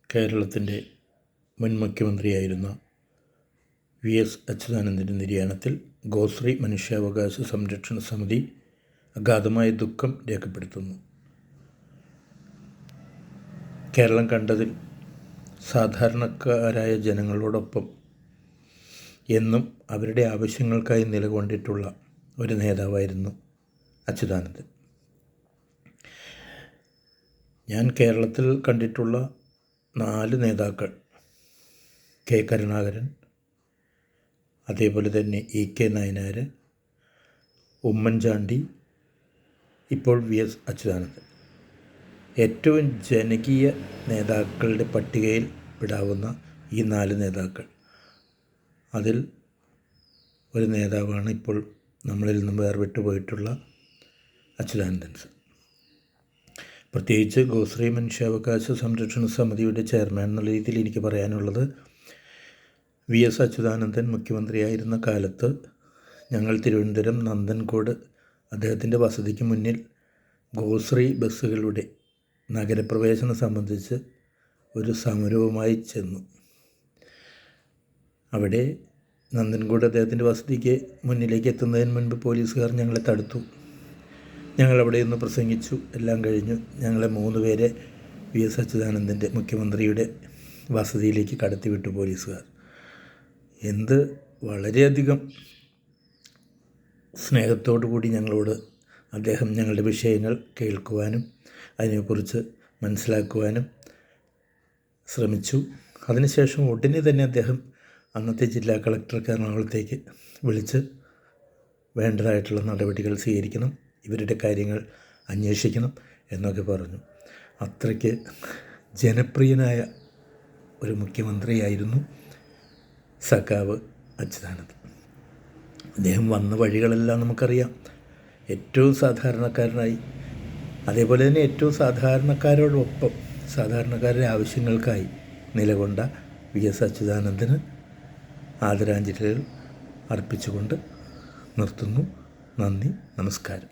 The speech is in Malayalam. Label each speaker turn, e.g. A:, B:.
A: കേരളത്തിൻ്റെ മുൻ മുഖ്യമന്ത്രിയായിരുന്ന വി.എസ്. അച്യുതാനന്ദൻ്റെ നിര്യാണത്തിൽ ഗോശ്രീ മനുഷ്യാവകാശ സംരക്ഷണ സമിതി അഗാധമായ ദുഃഖം രേഖപ്പെടുത്തുന്നു. കേരളം കണ്ടതിൽ സാധാരണക്കാരായ ജനങ്ങളോടൊപ്പം എന്നും അവരുടെ ആവശ്യങ്ങൾക്കായി നിലകൊണ്ടിട്ടുള്ള ഒരു നേതാവായിരുന്നു അച്യുതാനന്ദൻ. ഞാൻ കേരളത്തിൽ കണ്ടിട്ടുള്ള 4 നേതാക്കൾ കെ. കരുണാകരൻ, അതേപോലെ തന്നെ ഇ.കെ. നായനാർ, ഉമ്മൻചാണ്ടി, ഇപ്പോൾ വി.എസ്. അച്യുതാനന്ദൻ. ഏറ്റവും ജനകീയ നേതാക്കളുടെ പട്ടികയിൽ പെടാവുന്ന ഈ 4 നേതാക്കൾ, അതിൽ ഒരു നേതാവാണ് ഇപ്പോൾ നമ്മളിൽ നിന്നും വേർവിട്ടു പോയിട്ടുള്ള അച്യുതാനന്ദൻ. പ്രത്യേകിച്ച് ഗോശ്രീ മനുഷ്യാവകാശ സംരക്ഷണ സമിതിയുടെ ചെയർമാൻ എന്നുള്ള രീതിയിൽ എനിക്ക് പറയാനുള്ളത്, വി.എസ്. അച്യുതാനന്ദൻ മുഖ്യമന്ത്രിയായിരുന്ന കാലത്ത് ഞങ്ങൾ തിരുവനന്തപുരം നന്ദൻകോട് അദ്ദേഹത്തിൻ്റെ വസതിക്ക് മുന്നിൽ ഗോശ്രീ ബസ്സുകളുടെ നഗരപ്രവേശനം സംബന്ധിച്ച് ഒരു സമരവുമായി ചെന്നു. അവിടെ നന്ദൻകോട് അദ്ദേഹത്തിൻ്റെ വസതിക്ക് മുന്നിലേക്ക് എത്തുന്നതിന് മുൻപ് പോലീസുകാർ ഞങ്ങളെ തടുത്തു. ഞങ്ങളവിടെ നിന്ന് പ്രസംഗിച്ചു. എല്ലാം കഴിഞ്ഞു. ഞങ്ങളെ 3 പേരെ വി.എസ്. അച്യുതാനന്ദൻ്റെ മുഖ്യമന്ത്രിയുടെ വസതിയിലേക്ക് കടത്തിവിട്ടു പോലീസുകാർ. വളരെയധികം സ്നേഹത്തോടു കൂടി ഞങ്ങളോട് അദ്ദേഹം ഞങ്ങളുടെ വിഷയങ്ങൾ കേൾക്കുവാനും അതിനെക്കുറിച്ച് മനസ്സിലാക്കുവാനും ശ്രമിച്ചു. അതിനുശേഷം ഉടനെ തന്നെ അദ്ദേഹം അന്നത്തെ ജില്ലാ കളക്ടർക്ക് എറണാകുളത്തേക്ക് വിളിച്ച് വേണ്ടതായിട്ടുള്ള നടപടികൾ സ്വീകരിക്കണം, ഇവരുടെ കാര്യങ്ങൾ അന്വേഷിക്കണം എന്നൊക്കെ പറഞ്ഞു. അത്രയ്ക്ക് ജനപ്രിയനായ ഒരു മുഖ്യമന്ത്രിയായിരുന്നു സഖാവ് അച്യുതാനന്ദൻ. അദ്ദേഹം വന്ന വഴികളെല്ലാം നമുക്കറിയാം. ഏറ്റവും സാധാരണക്കാരനായി, അതേപോലെ തന്നെ ഏറ്റവും സാധാരണക്കാരോടൊപ്പം സാധാരണക്കാരുടെ ആവശ്യങ്ങൾക്കായി നിലകൊണ്ട വി.എസ്. അച്യുതാനന്ദന് ആദരാഞ്ജലികൾ അർപ്പിച്ചുകൊണ്ട് നിർത്തുന്നു. നന്ദി, നമസ്കാരം.